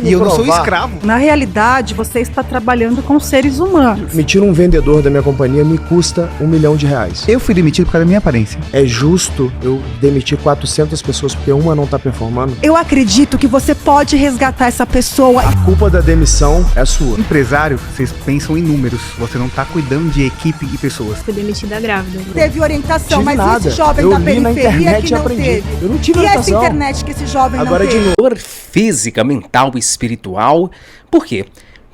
E eu não sou escravo. Na realidade, você está trabalhando com seres humanos. Demitir um vendedor da minha companhia me custa R$1 milhão. Eu fui demitido por causa da minha aparência. É justo eu demitir 400 pessoas porque uma não tá performando? Eu acredito que você pode resgatar essa pessoa. A culpa da demissão é sua. Empresário, vocês pensam em números. Você não tá cuidando de equipe e pessoas. Fui demitida grávida. Teve orientação, Tive mas nada. esse jovem Eu da li na periferia internet que e não aprendi. teve. Eu não tive E essa orientação. internet que esse jovem Agora não de teve. novo. Dor física, mental e espiritual. Por quê?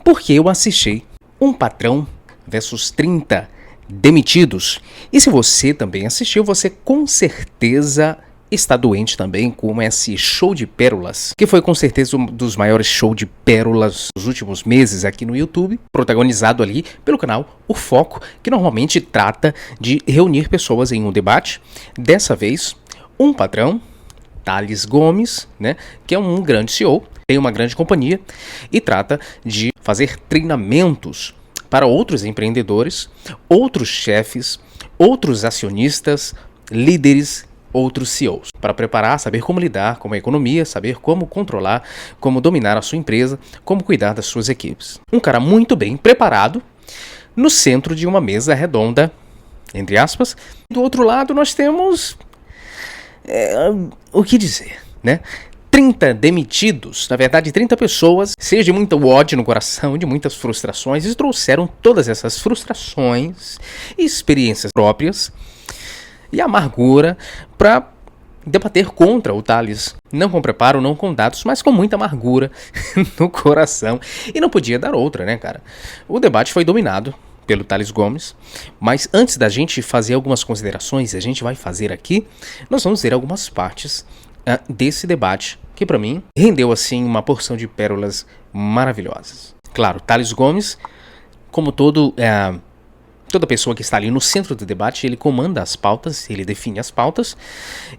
Porque eu assisti Um Patrão versus 30 Demitidos. E se você também assistiu, você com certeza está doente também com esse show de pérolas, que foi com certeza um dos maiores shows de pérolas dos últimos meses aqui no YouTube, protagonizado ali pelo canal O Foco, que normalmente trata de reunir pessoas em um debate. Dessa vez, um patrão, Thales Gomes, né, que é um grande CEO, tem uma grande companhia e trata de fazer treinamentos para outros empreendedores, outros chefes, outros acionistas, líderes, outros CEOs, para preparar, saber como lidar com a economia, saber como controlar, como dominar a sua empresa, como cuidar das suas equipes. Um cara muito bem preparado no centro de uma mesa redonda, entre aspas. Do outro lado nós temos o que dizer, né? 30 demitidos, na verdade 30 pessoas, cheias de muito ódio no coração, de muitas frustrações, e trouxeram todas essas frustrações e experiências próprias e amargura para debater contra o Thales. Não com preparo, não com dados, mas com muita amargura no coração. E não podia dar outra, né, cara? O debate foi dominado pelo Thales Gomes, mas antes da gente fazer algumas considerações, a gente vai fazer aqui, nós vamos ver algumas partes desse debate, que para mim rendeu assim uma porção de pérolas maravilhosas. Claro, Thales Gomes, como toda pessoa que está ali no centro do debate, ele comanda as pautas, ele define as pautas,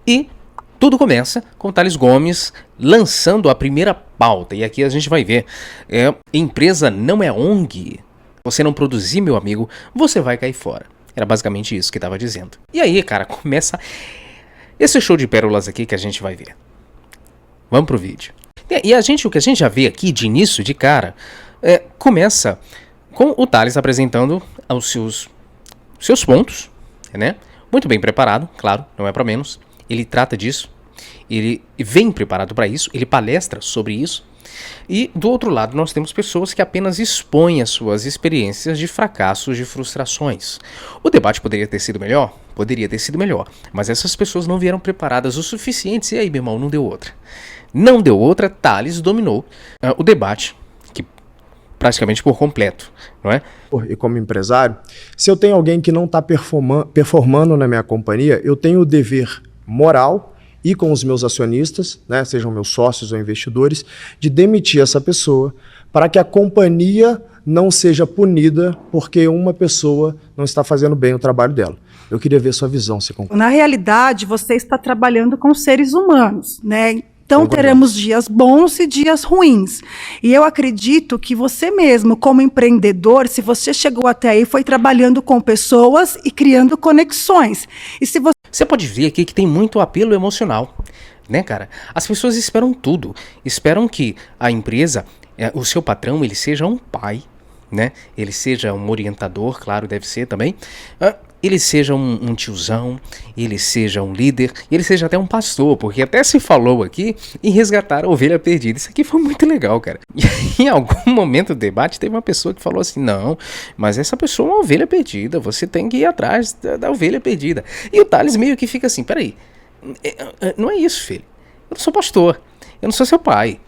e tudo começa com Thales Gomes lançando a primeira pauta, e aqui a gente vai ver, empresa não é ONG, você não produzir, meu amigo, você vai cair fora. Era basicamente isso que estava dizendo. E aí, cara, começa esse show de pérolas aqui que a gente vai ver. Vamos pro vídeo. E o que a gente já vê aqui de início, de cara, começa com o Thales apresentando os seus pontos, né? Muito bem preparado, claro, não é para menos. Ele trata disso, ele vem preparado para isso, ele palestra sobre isso. E do outro lado nós temos pessoas que apenas expõem as suas experiências de fracassos, de frustrações. O debate poderia ter sido melhor? Poderia ter sido melhor, mas essas pessoas não vieram preparadas o suficiente. E aí, meu irmão, não deu outra. Não deu outra, Thales dominou o debate, que praticamente por completo, não é? E como empresário, se eu tenho alguém que não está performando na minha companhia, eu tenho o dever moral e com os meus acionistas, né, sejam meus sócios ou investidores, de demitir essa pessoa para que a companhia não seja punida porque uma pessoa não está fazendo bem o trabalho dela. Eu queria ver sua visão, se concorda. Na realidade, você está trabalhando com seres humanos, né? Então teremos dias bons e dias ruins. E eu acredito que você mesmo, como empreendedor, se você chegou até aí, foi trabalhando com pessoas e criando conexões. E se você pode ver aqui que tem muito apelo emocional, né, cara? As pessoas esperam tudo. Esperam que a empresa, o seu patrão, ele seja um pai, né? Ele seja um orientador, claro, deve ser também. Ele seja um tiozão, ele seja um líder, e ele seja até um pastor, porque até se falou aqui em resgatar a ovelha perdida. Isso aqui foi muito legal, cara. E em algum momento do debate teve uma pessoa que falou assim, não, mas essa pessoa é uma ovelha perdida, você tem que ir atrás da ovelha perdida. E o Thales meio que fica assim, peraí, não é isso, filho. Eu não sou pastor, eu não sou seu pai.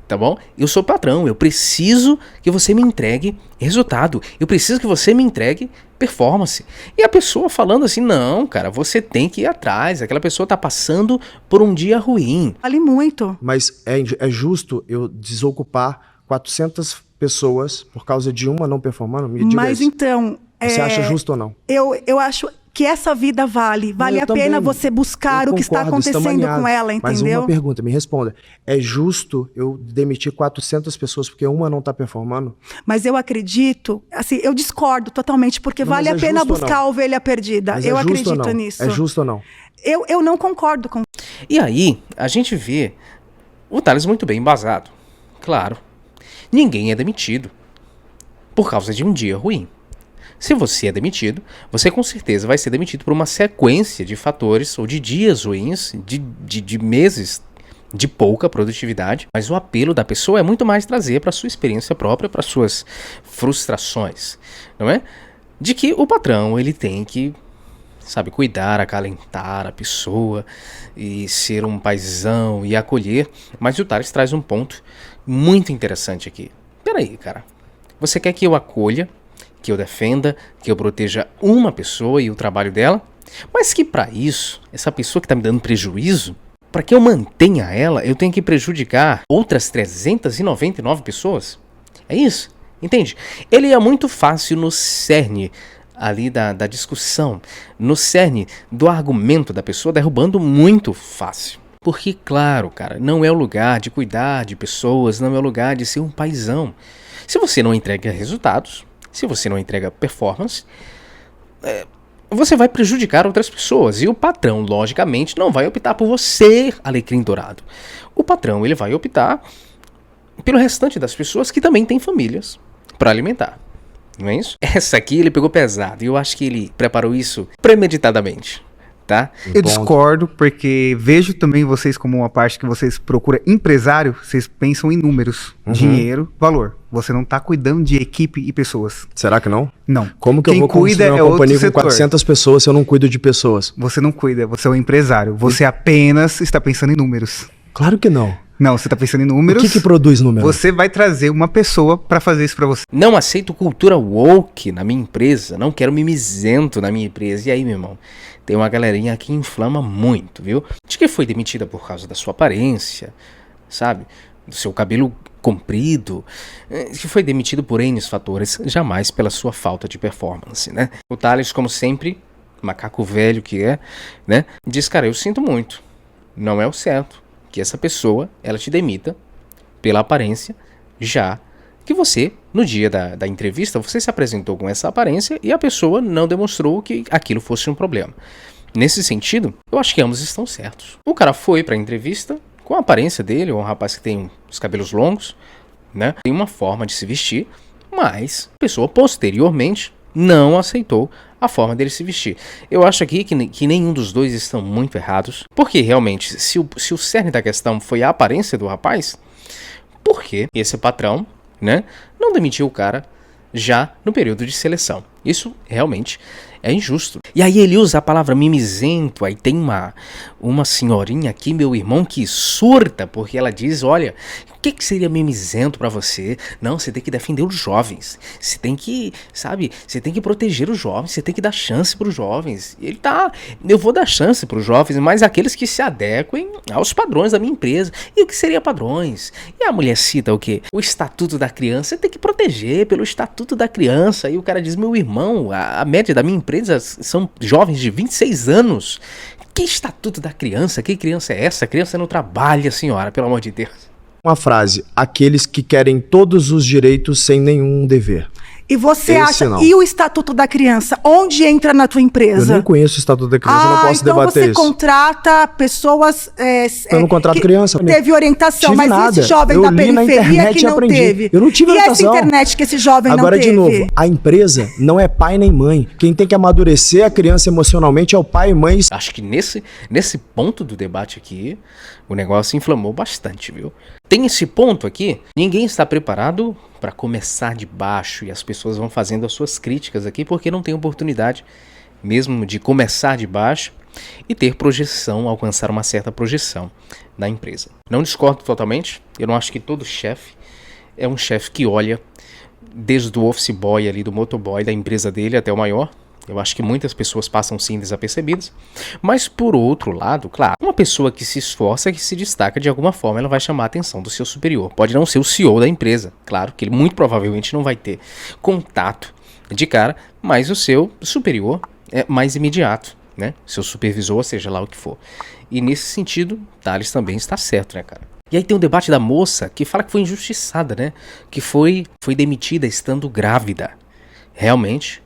Tá bom? Eu sou patrão, eu preciso que você me entregue resultado, eu preciso que você me entregue performance. E a pessoa falando assim, não, cara, você tem que ir atrás, aquela pessoa tá passando por um dia ruim. Vale muito. Mas é justo eu desocupar 400 pessoas por causa de uma não performando? Me diga Mas isso. então... Você acha justo ou não? Eu acho que essa vida vale a pena você buscar o que está acontecendo com ela, entendeu? Mas uma pergunta, me responda. É justo eu demitir 400 pessoas porque uma não está performando? Mas eu acredito, assim, eu discordo totalmente, porque não, vale a pena buscar a ovelha perdida. Mas eu acredito nisso. É justo ou não? Eu não concordo com... E aí, a gente vê o Thales muito bem embasado, Claro. Ninguém é demitido por causa de um dia ruim. Se você é demitido, você com certeza vai ser demitido por uma sequência de fatores ou de dias ruins, de meses de pouca produtividade. Mas o apelo da pessoa é muito mais trazer para a sua experiência própria, para suas frustrações, não é? De que o patrão ele tem que, sabe, cuidar, acalentar a pessoa e ser um paizão e acolher. Mas o Tales traz um ponto muito interessante aqui. Peraí, cara. Você quer que eu acolha, que eu defenda, que eu proteja uma pessoa e o trabalho dela? Mas que para isso, essa pessoa que está me dando prejuízo, para que eu mantenha ela, eu tenho que prejudicar outras 399 pessoas? É isso? Entende? Ele é muito fácil no cerne ali da discussão, no cerne do argumento da pessoa, derrubando muito fácil. Porque, claro, cara, não é o lugar de cuidar de pessoas, não é o lugar de ser um paizão. Se você não entrega resultados, se você não entrega performance, você vai prejudicar outras pessoas. E o patrão, logicamente, não vai optar por você, alecrim dourado. O patrão ele vai optar pelo restante das pessoas que também têm famílias para alimentar. Não é isso? Essa aqui ele pegou pesado e eu acho que ele preparou isso premeditadamente, tá? Eu discordo, porque vejo também vocês como uma parte que vocês procuram empresário, vocês pensam em números, dinheiro, valor. Você não tá cuidando de equipe e pessoas. Será que não? Não. Como que Quem eu vou cuida construir é uma outro companhia com setor. 400 pessoas se eu não cuido de pessoas? Você não cuida, você é um empresário. Você apenas está pensando em números. Claro que não. Não, você está pensando em números. O que produz números? Você vai trazer uma pessoa para fazer isso para você. Não aceito cultura woke na minha empresa, não quero mimizento na minha empresa. E aí, meu irmão, tem uma galerinha que inflama muito, viu? De que foi demitida por causa da sua aparência, sabe? Do seu cabelo comprido, que foi demitido por N fatores, jamais pela sua falta de performance, né? O Tales, como sempre, macaco velho que é, né? Diz, cara, eu sinto muito, não é o certo que essa pessoa, ela te demita pela aparência, já que você, no dia da entrevista, você se apresentou com essa aparência e a pessoa não demonstrou que aquilo fosse um problema. Nesse sentido, eu acho que ambos estão certos. O cara foi pra entrevista com a aparência dele, um rapaz que tem os cabelos longos, né? Tem uma forma de se vestir, mas a pessoa posteriormente não aceitou a forma dele se vestir. Eu acho aqui que nenhum dos dois estão muito errados, porque realmente, se o cerne da questão foi a aparência do rapaz, por que esse patrão, né, não demitiu o cara já no período de seleção? Isso realmente é injusto. E aí ele usa a palavra mimizento, aí tem uma senhorinha aqui, meu irmão, que surta, porque ela diz, olha, o que seria mimizento pra você? Não, você tem que defender os jovens, você tem que, sabe, você tem que proteger os jovens, você tem que dar chance pros jovens. E ele tá, eu vou dar chance pros jovens, mas aqueles que se adequem aos padrões da minha empresa. E o que seria padrões? E a mulher cita o quê? O Estatuto da Criança, você tem que proteger pelo Estatuto da Criança. E o cara diz, meu irmão, a média da minha empresa são jovens de 26 anos. Que Estatuto da Criança? Que criança é essa? A criança não trabalha, senhora, pelo amor de Deus. Uma frase, aqueles que querem todos os direitos sem nenhum dever. E você Esse acha, não. e o Estatuto da Criança, onde entra na tua Eu empresa? nem conheço o Estatuto da Criança, eu não posso então debater você isso. contrata pessoas... Eu não contrato que criança. Teve orientação, Tive mas nada. esse jovem Eu da li na periferia internet que e não aprendi. teve? Eu não tive e orientação. essa internet que esse jovem Agora, não teve? de novo, a empresa não é pai nem mãe. Quem tem que amadurecer a criança emocionalmente é o pai e mãe. Acho que nesse ponto do debate aqui, o negócio inflamou bastante, viu? Tem esse ponto aqui, ninguém está preparado para começar de baixo e as pessoas vão fazendo as suas críticas aqui porque não tem oportunidade mesmo de começar de baixo e ter projeção, alcançar uma certa projeção na empresa. Não discordo totalmente, eu não acho que todo chefe é um chefe que olha desde o office boy ali, do motoboy da empresa dele até o maior. Eu acho que muitas pessoas passam sim desapercebidas, mas por outro lado, claro, uma pessoa que se esforça, que se destaca de alguma forma, ela vai chamar a atenção do seu superior. Pode não ser o CEO da empresa, claro, que ele muito provavelmente não vai ter contato de cara, mas o seu superior é mais imediato, né? Seu supervisor, seja lá o que for. E nesse sentido, Tales também está certo, né, cara? E aí tem o debate da moça que fala que foi injustiçada, né? Que foi demitida estando grávida. Realmente,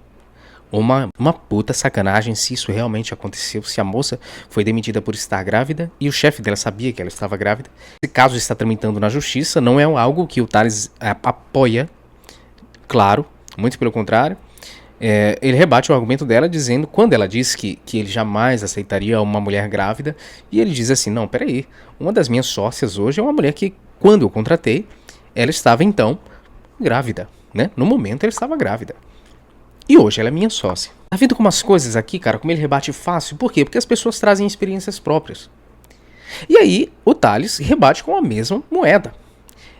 uma puta sacanagem se isso realmente aconteceu, se a moça foi demitida por estar grávida e o chefe dela sabia que ela estava grávida. Esse caso está tramitando na justiça, não é algo que o Thales apoia, claro, muito pelo contrário. Ele rebate o argumento dela dizendo, quando ela diz que ele jamais aceitaria uma mulher grávida, e ele diz assim, não, peraí, uma das minhas sócias hoje é uma mulher que, quando eu contratei, ela estava então grávida, né? No momento ela estava grávida. E hoje ela é minha sócia. Tá vendo como as coisas aqui, cara, como ele rebate fácil? Por quê? Porque as pessoas trazem experiências próprias. E aí o Thales rebate com a mesma moeda.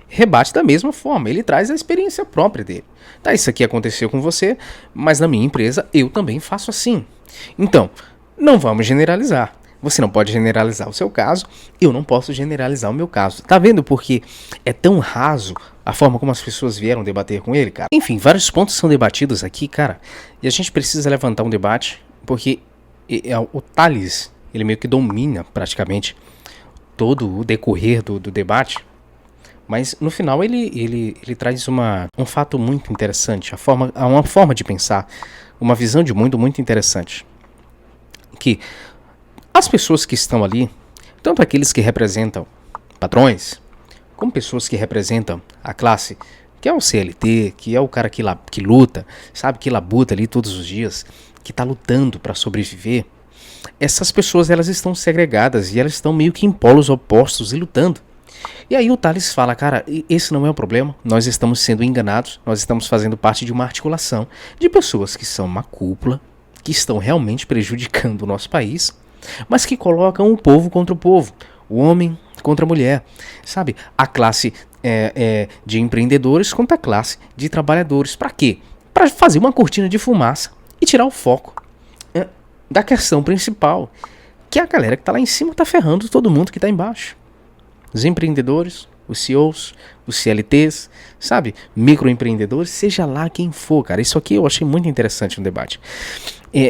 Rebate da mesma forma. Ele traz a experiência própria dele. Tá, isso aqui aconteceu com você, mas na minha empresa eu também faço assim. Então, não vamos generalizar. Você não pode generalizar o seu caso, eu não posso generalizar o meu caso. Tá vendo porque é tão raso a forma como as pessoas vieram debater com ele, cara? Enfim, vários pontos são debatidos aqui, cara, e a gente precisa levantar um debate, porque o Thales, ele meio que domina praticamente todo o decorrer do debate, mas no final ele traz um fato muito interessante, uma forma de pensar, uma visão de mundo muito interessante, que as pessoas que estão ali, tanto aqueles que representam patrões, como pessoas que representam a classe, que é o CLT, que é o cara que luta, sabe, que labuta ali todos os dias, que está lutando para sobreviver, essas pessoas elas estão segregadas e elas estão meio que em polos opostos e lutando. E aí o Thales fala, cara, esse não é o problema, nós estamos sendo enganados, nós estamos fazendo parte de uma articulação de pessoas que são uma cúpula, que estão realmente prejudicando o nosso país, mas que colocam o povo contra o povo, o homem contra a mulher, sabe? A classe de empreendedores contra a classe de trabalhadores. Para quê? Para fazer uma cortina de fumaça e tirar o foco da questão principal, que a galera que tá lá em cima tá ferrando todo mundo que tá embaixo. Os empreendedores, os CEOs, os CLTs, sabe? Microempreendedores, seja lá quem for, cara. Isso aqui eu achei muito interessante no debate.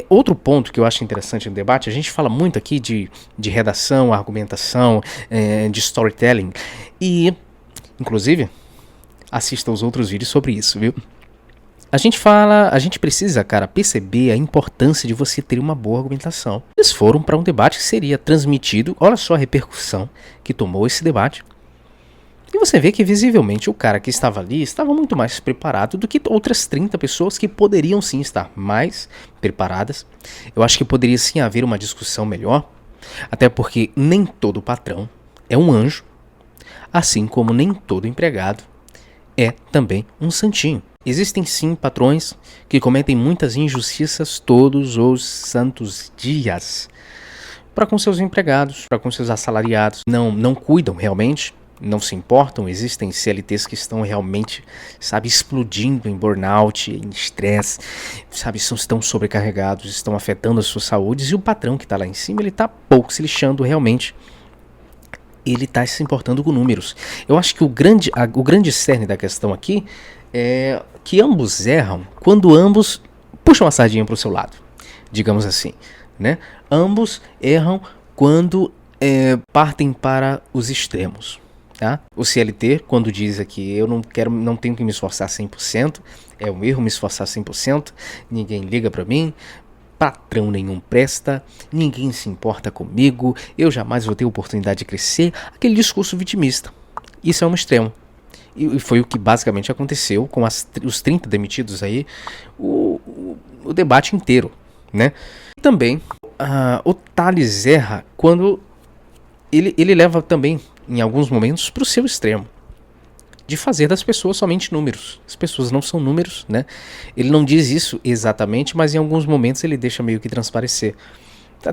Outro ponto que eu acho interessante no debate, a gente fala muito aqui de redação, argumentação, de storytelling, e, inclusive, assista os outros vídeos sobre isso, viu? A gente precisa, cara, perceber a importância de você ter uma boa argumentação. Eles foram para um debate que seria transmitido, olha só a repercussão que tomou esse debate. E você vê que visivelmente o cara que estava ali estava muito mais preparado do que outras 30 pessoas que poderiam sim estar mais preparadas. Eu acho que poderia sim haver uma discussão melhor, até porque nem todo patrão é um anjo, assim como nem todo empregado é também um santinho. Existem sim patrões que cometem muitas injustiças todos os santos dias para com seus empregados, para com seus assalariados. Não cuidam realmente, não se importam. Existem CLTs que estão realmente, sabe, explodindo em burnout, em estresse, sabe, estão sobrecarregados, estão afetando as suas saúdes, e o patrão que está lá em cima, ele está pouco se lixando realmente. Ele está se importando com números. Eu acho que o grande cerne da questão aqui é que ambos erram quando ambos puxam a sardinha para o seu lado, digamos assim, né? Ambos erram quando partem para os extremos. Tá? O CLT, quando diz aqui, eu não tenho que me esforçar 100%, é um erro me esforçar 100%, ninguém liga para mim, patrão nenhum presta, ninguém se importa comigo, eu jamais vou ter oportunidade de crescer, aquele discurso vitimista. Isso é um extremo. E foi o que basicamente aconteceu com os 30 demitidos aí, o debate inteiro, né? Também, o Thales erra quando ele leva também, em alguns momentos, para o seu extremo, de fazer das pessoas somente números. As pessoas não são números, né? Ele não diz isso exatamente, mas em alguns momentos ele deixa meio que transparecer.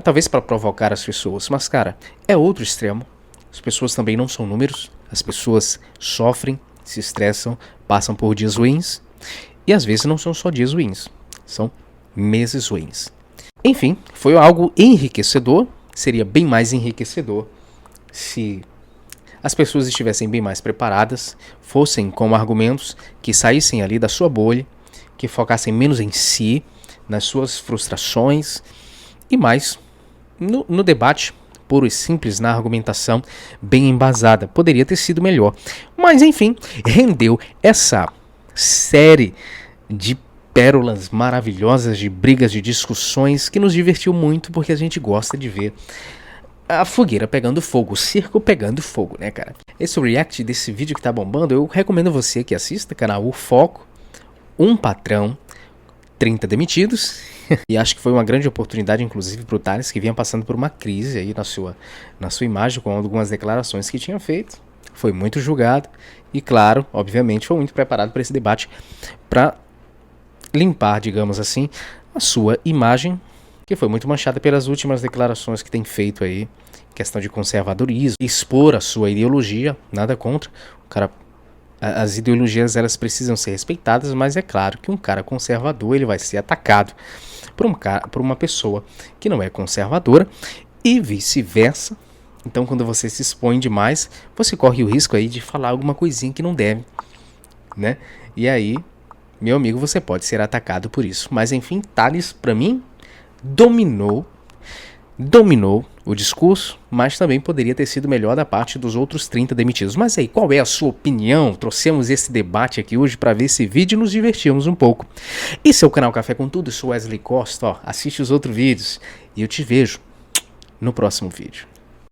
Talvez para provocar as pessoas, mas cara, é outro extremo. As pessoas também não são números, as pessoas sofrem, se estressam, passam por dias ruins, e às vezes não são só dias ruins, são meses ruins. Enfim, foi algo enriquecedor, seria bem mais enriquecedor se as pessoas estivessem bem mais preparadas, fossem com argumentos que saíssem ali da sua bolha, que focassem menos em si, nas suas frustrações, e mais no debate puro e simples, na argumentação bem embasada. Poderia ter sido melhor. Mas enfim, rendeu essa série de pérolas maravilhosas de brigas, de discussões, que nos divertiu muito, porque a gente gosta de ver a fogueira pegando fogo, o circo pegando fogo, né, cara? Esse react desse vídeo que tá bombando, eu recomendo você que assista, canal O Foco, um patrão, 30 demitidos. E acho que foi uma grande oportunidade, inclusive, pro Thales, que vinha passando por uma crise aí na sua imagem, com algumas declarações que tinha feito. Foi muito julgado e, claro, obviamente, foi muito preparado para esse debate, para limpar, digamos assim, a sua imagem, que foi muito manchada pelas últimas declarações que tem feito aí, questão de conservadorismo, expor a sua ideologia, nada contra. O cara, as ideologias, elas precisam ser respeitadas, mas é claro que um cara conservador, ele vai ser atacado por uma pessoa que não é conservadora e vice-versa. Então, quando você se expõe demais, você corre o risco aí de falar alguma coisinha que não deve, né? E aí, meu amigo, você pode ser atacado por isso. Mas enfim, Thales, pra mim, dominou o discurso, mas também poderia ter sido melhor da parte dos outros 30 demitidos. Mas aí, qual é a sua opinião? Trouxemos esse debate aqui hoje para ver esse vídeo e nos divertirmos um pouco. Esse é o canal Café com Tudo, eu sou Wesley Costa, ó, assiste os outros vídeos e eu te vejo no próximo vídeo.